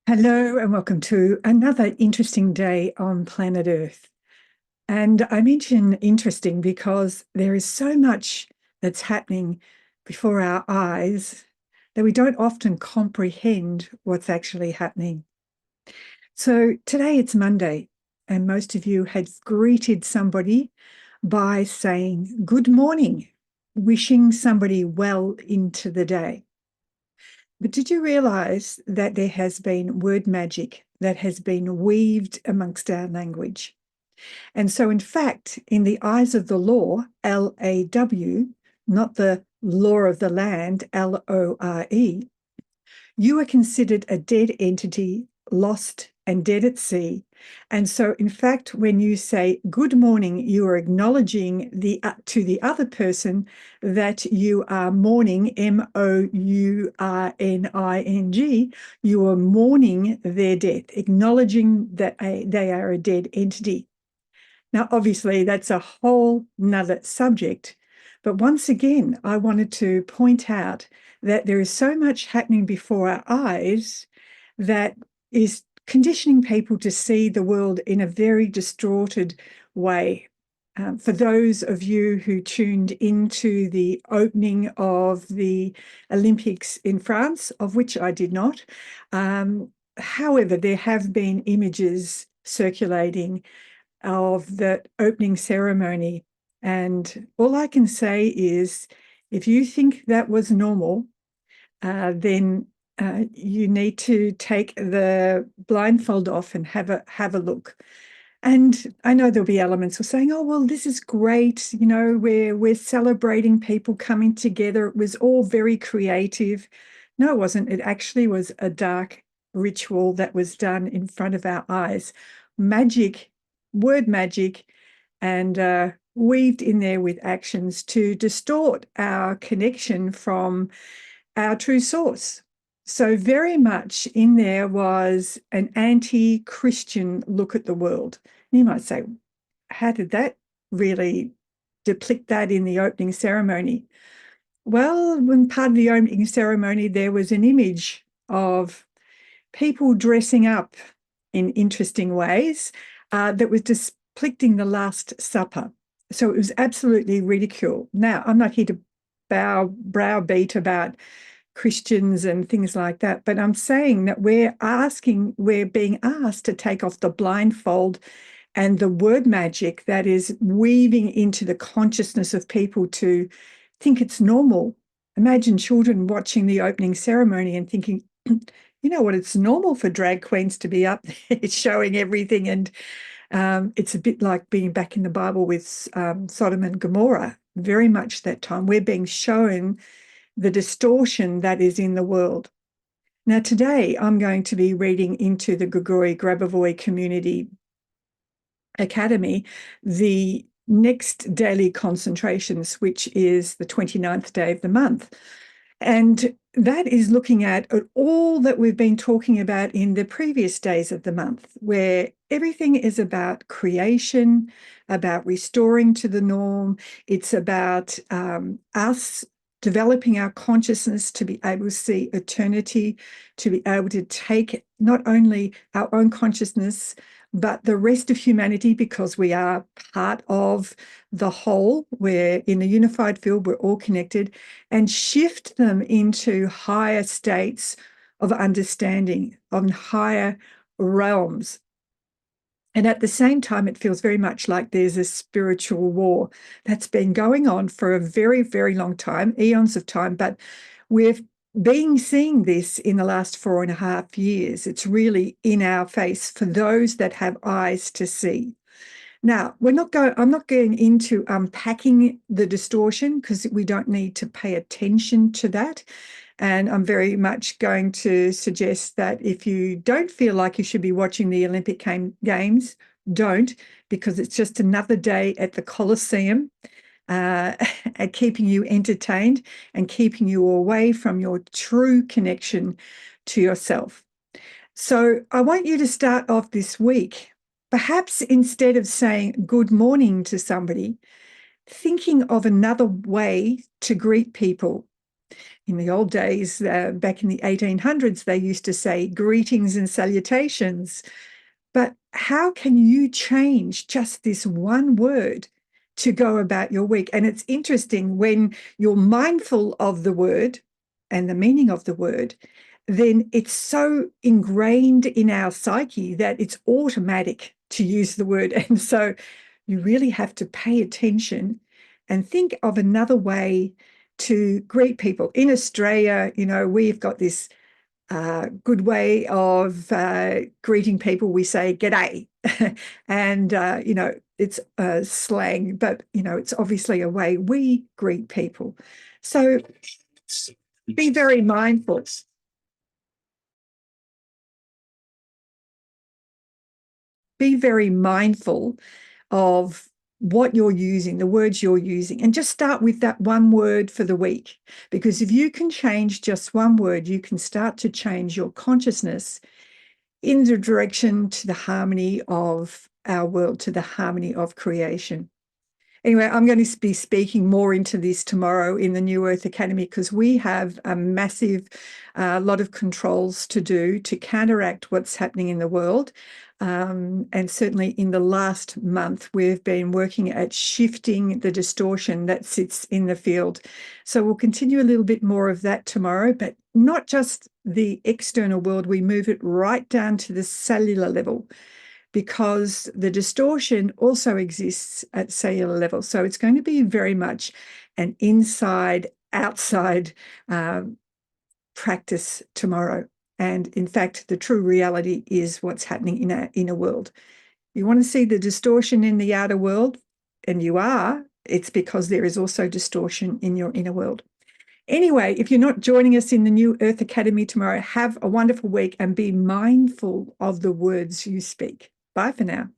Hello and welcome to another interesting day on planet Earth. And I mention interesting because there is so much that's happening before our eyes that we don't often comprehend what's actually happening. So today it's Monday, and most of you had greeted somebody by saying good morning, wishing somebody well into the day. But did you realize that there has been word magic that has been weaved amongst our language? And so, in fact, in the eyes of the law, LAW, not the law of the land, LORE, you are considered a dead entity, lost and dead at sea. And so, in fact, when you say good morning, you are acknowledging to the other person that you are mourning, MOURNING. You are mourning their death, acknowledging that they are a dead entity. Now, obviously, that's a whole nother subject. But once again, I wanted to point out that there is so much happening before our eyes that is conditioning people to see the world in a very distorted way. For those of you who tuned into the opening of the Olympics in France, of which I did not, however, there have been images circulating of the opening ceremony. And all I can say is if you think that was normal, then you need to take the blindfold off and have a look. And I know there'll be elements of saying, oh, well, this is great. You know, we're celebrating people coming together. It was all very creative. No, it wasn't. It actually was a dark ritual that was done in front of our eyes. Magic, word magic, and weaved in there with actions to distort our connection from our true source. So very much in there was an anti-Christian look at the world. And you might say, how did that really depict that in the opening ceremony? Well, when part of the opening ceremony, there was an image of people dressing up in interesting ways that was depicting the Last Supper. So it was absolutely ridicule. Now, I'm not here to browbeat about Christians and things like that, but I'm saying that we're being asked to take off the blindfold and the word magic that is weaving into the consciousness of people to think it's normal. Imagine children watching the opening ceremony and thinking, you know what, it's normal for drag queens to be up there showing everything. And it's a bit like being back in the Bible with Sodom and Gomorrah, very much that time. We're being shown the distortion that is in the world. Now, today I'm going to be reading into the Grigori Grabovoi Community Academy, the next daily concentrations, which is the 29th day of the month. And that is looking at all that we've been talking about in the previous days of the month, where everything is about creation, about restoring to the norm. It's about us developing our consciousness to be able to see eternity, to be able to take not only our own consciousness, but the rest of humanity, because we are part of the whole. We're in a unified field, we're all connected, and shift them into higher states of understanding, on higher realms. And at the same time, it feels very much like there's a spiritual war that's been going on for a very, very long time, eons of time. But we've been seeing this in the last 4.5 years. It's really in our face for those that have eyes to see. Now, I'm not going into unpacking the distortion because we don't need to pay attention to that. And I'm very much going to suggest that if you don't feel like you should be watching the Olympic Games, don't, because it's just another day at the Colosseum, at keeping you entertained and keeping you away from your true connection to yourself. So I want you to start off this week, perhaps instead of saying good morning to somebody, thinking of another way to greet people. In the old days, back in the 1800s, they used to say greetings and salutations. But how can you change just this one word to go about your week? And it's interesting when you're mindful of the word and the meaning of the word, then it's so ingrained in our psyche that it's automatic to use the word. And so you really have to pay attention and think of another way to greet people. In Australia, we've got this good way of greeting people. We say g'day. And, it's slang, but, it's obviously a way we greet people. So be very mindful. Be very mindful of what you're using, the words you're using, and just start with that one word for the week. Because if you can change just one word, you can start to change your consciousness in the direction to the harmony of our world, to the harmony of creation. Anyway, I'm going to be speaking more into this tomorrow in the New Earth Academy because we have a massive lot of controls to do to counteract what's happening in the world. And certainly in the last month, we've been working at shifting the distortion that sits in the field. So we'll continue a little bit more of that tomorrow, but not just the external world. We move it right down to the cellular level, because the distortion also exists at cellular level. So it's going to be very much an inside-outside practice tomorrow. And in fact, the true reality is what's happening in our inner world. You want to see the distortion in the outer world, and you are, it's because there is also distortion in your inner world. Anyway, if you're not joining us in the New Earth Academy tomorrow, have a wonderful week and be mindful of the words you speak. Bye for now.